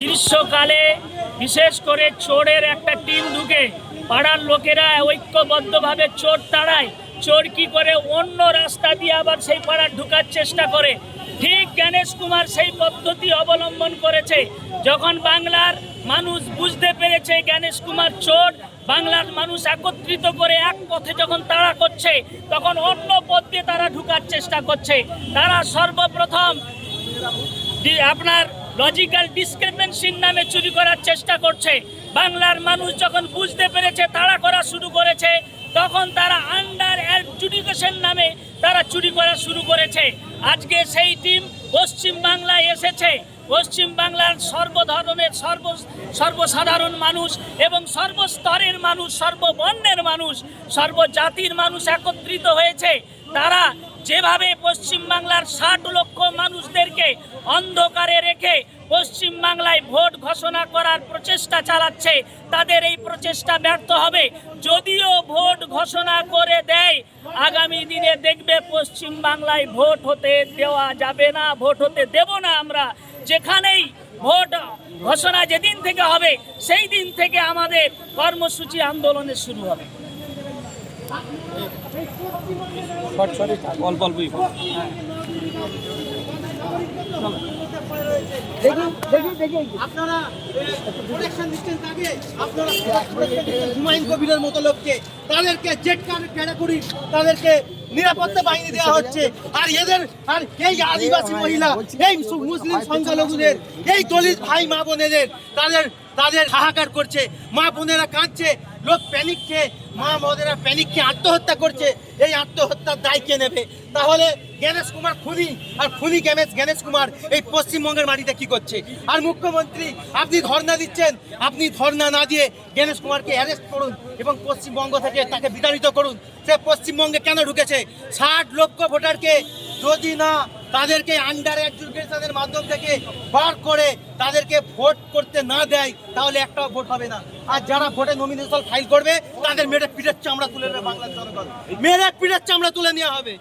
গ্রীষ্মকালে বিশেষ করে চোরের একটা টিম ঢুকে পাড়ার লোকেরা ঐক্যবদ্ধভাবে চোর তাড়ায়। চোর কি করে অন্য রাস্তা দিয়ে আবার সেই পাড়ার ঢুকার চেষ্টা করে। ঠিক গণেশ কুমার সেই পদ্ধতি অবলম্বন করেছে। যখন বাংলার মানুষ বুঝতে পেরেছে গণেশ কুমার চোর, বাংলার মানুষ একত্রিত করে এক পথে যখন তাড়া করছে, তখন অন্য পথ দিয়ে তারা ঢুকার চেষ্টা করছে। তারা সর্বপ্রথম আপনার লজিক্যাল ডিসক্রিমিনেশন নামে চুরি করার চেষ্টা করছে। বাংলার মানুষ যখন বুঝতে পেরেছে, তাড়া করা শুরু করেছে, তখন তারা আন্ডার অ্যাডজুডিকেশন নামে তারা চুরি করা শুরু করেছে। আজকে সেই টিম পশ্চিম বাংলায় এসেছে। পশ্চিম বাংলার সর্বধরনের সর্বসাধারণ মানুষ এবং সর্বস্তরের মানুষ, সর্ববর্ণের মানুষ, সর্বজাতির মানুষ একত্রিত হয়েছে। তারা যেভাবে পশ্চিম বাংলার 60 লক্ষ মানুষদেরকে অন্ধকারে রেখে পশ্চিম বাংলায় ভোট ঘোষণা করার প্রচেষ্টা চালাচ্ছে, তাদের এই প্রচেষ্টা ব্যর্থ হবে। যদিও ভোট ঘোষণা করে দেয়, আগামী দিনে দেখবে পশ্চিম বাংলায় ভোট হতে দেওয়া যাবে না, ভোট হতে দেব না আমরা। যেখানেই ভোট ঘোষণা যেদিন থেকে হবে, সেই দিন থেকে আমাদের কর্মসূচি আন্দোলনের শুরু হবে। হুমায়ুন কবিরের মতো লোককে তাদেরকে জেট ক্যাটাগরি তাদেরকে নিরাপত্তা বাহিনী দেওয়া হচ্ছে। আর এই আদিবাসী মহিলা, এই মুসলিম সংখ্যালঘুদের, এই দলিত ভাই মা বোনেদের তাদের হাহাকার করছে। মা বোনেরা কাঁদছে, লোক প্যানিক খেয়ে, মা বোনেরা প্যানিক খেয়ে আত্মহত্যা করছে। এই আত্মহত্যার দায় কে নেবে? তাহলে গণেশ কুমার খুনি, আর খুনি গণেশ কুমার এই পশ্চিমবঙ্গের মাটিতে কি করছে? আর মুখ্যমন্ত্রী আপনি ধর্ণা দিচ্ছেন, আপনি ধর্ণা না দিয়ে গণেশ কুমারকে অ্যারেস্ট করুন এবং পশ্চিমবঙ্গ থেকে তাকে বিতাড়িত করুন। সে পশ্চিমবঙ্গে কেন ঢুকেছে? 60 লক্ষ ভোটারকে যদি না তাদেরকে আন্ডার অ্যাডজুডিকেশনের মাধ্যম থেকে বার করে তাদেরকে ভোট করতে না দেয়, তাহলে একটাও ভোট হবে না। আর যারা ভোটে নমিনেশন ফাইল করবে, তাদের মেরে পিঠের চামড়া তুলে নেবে বাংলার জনগণ, মেরে পিঠের চামড়া তুলে নেওয়া হবে।